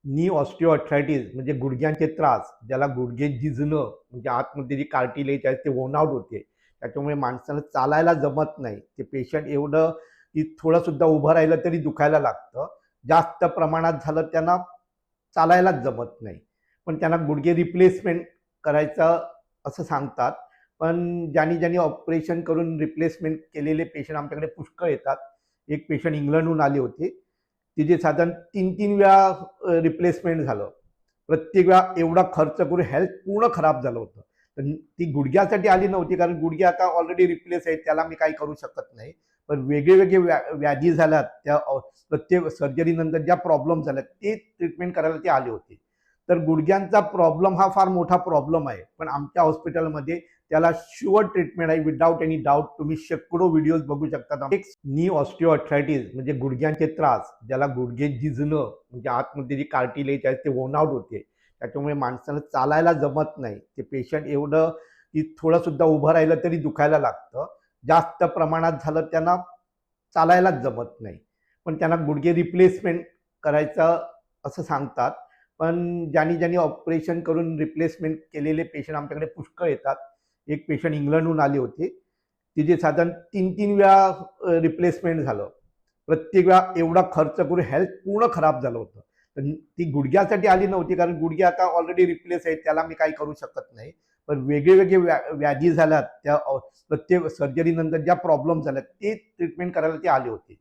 नी ऑस्टिओआर्थरायटिस म्हणजे गुडघ्यांचे त्रास, ज्याला गुडघे झिजणं म्हणजे आतमध्ये जी कार्टिलेज आहे ते वोन आउट होते. त्याच्यामुळे माणसाला चालायला जमत नाही. ते पेशंट एवढं की थोडं सुद्धा उभं राहिलं तरी दुखायला लागतं. जास्त प्रमाणात झालं त्यांना चालायलाच जमत नाही. पण त्यांना गुडघे रिप्लेसमेंट करायचं असं सांगतात. पण ज्यांनी ऑपरेशन करून रिप्लेसमेंट केलेले पेशंट आमच्याकडे पुष्कळ येतात. एक पेशंट इंग्लंडहून आले होते. तिचे साधारण 3-3 वेळा रिप्लेसमेंट झालं. प्रत्येक वेळा एवढा खर्च करून हेल्थ पूर्ण खराब झालं होतं. तर ती गुडघ्यासाठी आली नव्हती, कारण गुडघे आता ऑलरेडी रिप्लेस आहेत, त्याला मी काही करू शकत नाही. पण वेगळे व्याधी झाल्यात त्या प्रत्येक सर्जरीनंतर ज्या प्रॉब्लेम झाल्यात ते ट्रीटमेंट करायला ते आले होते. तर गुडघ्यांचा प्रॉब्लेम हा फार मोठा प्रॉब्लेम आहे. पण आमच्या हॉस्पिटलमध्ये त्याला शुअर ट्रीटमेंट आहे विदाऊट एनी डाऊट. तुम्ही शेकडो व्हिडिओज बघू शकता. एक नी ऑस्टिओआर्थरायटिस म्हणजे गुडघ्यांचे त्रास, ज्याला गुडघे झिजणं म्हणजे आतमध्ये जी कार्टिलेज आहे ते वोन आउट होते. त्याच्यामुळे माणसाला चालायला जमत नाही. ते पेशंट एवढं की थोडं सुद्धा उभं राहिलं तरी दुखायला लागतं. जास्त प्रमाणात झालं त्यांना चालायलाच जमत नाही. पण त्यांना गुडघे रिप्लेसमेंट करायचं असं सांगतात. पण ज्यांनी ऑपरेशन करून रिप्लेसमेंट केलेले पेशंट आमच्याकडे पुष्कळ येतात. एक पेशंट इंग्लंडहून आले होते. तिचे साधारण 3-3 वेळा रिप्लेसमेंट झालं. प्रत्येक वेळा एवढा खर्च करून हेल्थ पूर्ण खराब झालं होतं. तर ती गुडघ्यासाठी आली नव्हती, कारण गुडघे आता ऑलरेडी रिप्लेस आहेत, त्याला मी काही करू शकत नाही. पण वेगळे व्याधी झाल्यात त्या प्रत्येक सर्जरीनंतर ज्या प्रॉब्लेम झाल्यात ते ट्रीटमेंट करायला ते आले होते.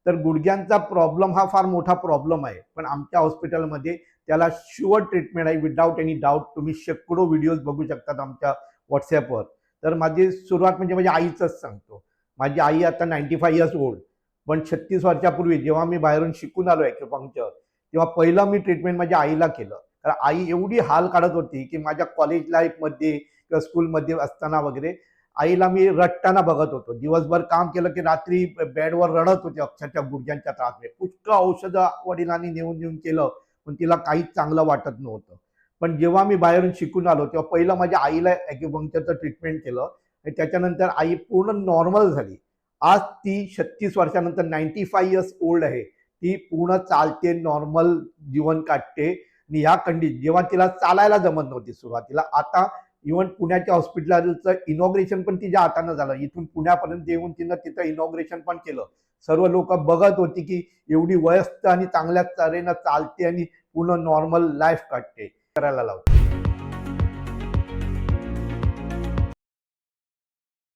तर गुडघ्यांचा प्रॉब्लेम हा फार मोठा प्रॉब्लेम आहे. पण आमच्या हॉस्पिटलमध्ये त्याला शुअर ट्रीटमेंट आहे विदाऊट एनी डाऊट. तुम्ही शेकडो व्हिडिओज बघू शकतात आमच्या WhatsAppवर. तर माझी सुरुवात म्हणजे माझ्या आईचंच सांगतो. माझी आई आता 95 इयर्स ओल्ड. पण 36 वर्षापूर्वी जेव्हा मी बाहेरून शिकून आलो ॲक्युपंक्चर, तेव्हा पहिलं मी ट्रीटमेंट माझ्या आईला केलं. कारण आई एवढी हाल काढत होती की माझ्या कॉलेज लाईफमध्ये किंवा स्कूलमध्ये असताना वगैरे आईला मी रडताना बघत होतो. दिवसभर काम केलं की रात्री बेडवर रडत होते अक्षरशः गुडघ्यांच्या त्रासने. पुष्कळ औषधं वडिलांनी नेऊन केलं, पण तिला काहीच चांगलं वाटत नव्हतं. पण जेव्हा मी बाहेरून शिकून आलो तेव्हा पहिलं माझ्या आईला ॲक्युपंक्चरचं ट्रीटमेंट केलं आणि त्याच्यानंतर आई पूर्ण नॉर्मल झाली. आज ती 36 वर्षानंतर 95 इयर्स ओल्ड आहे. ती पूर्ण चालते, नॉर्मल जीवन काढते. आणि ह्या जेव्हा तिला चालायला जमत नव्हती सुरुवातीला, आता इव्हन पुण्याच्या हॉस्पिटलचं इनॉग्रेशन पण तिच्या हातानं झालं. इथून पुण्यापर्यंत येऊन तिनं तिथं इनॉग्रेशन पण केलं. सर्व लोक बघत होती की एवढी वयस्क आणि चांगल्या तऱ्हेनं चालते आणि पूर्ण नॉर्मल लाईफ काढते. करायला लावते.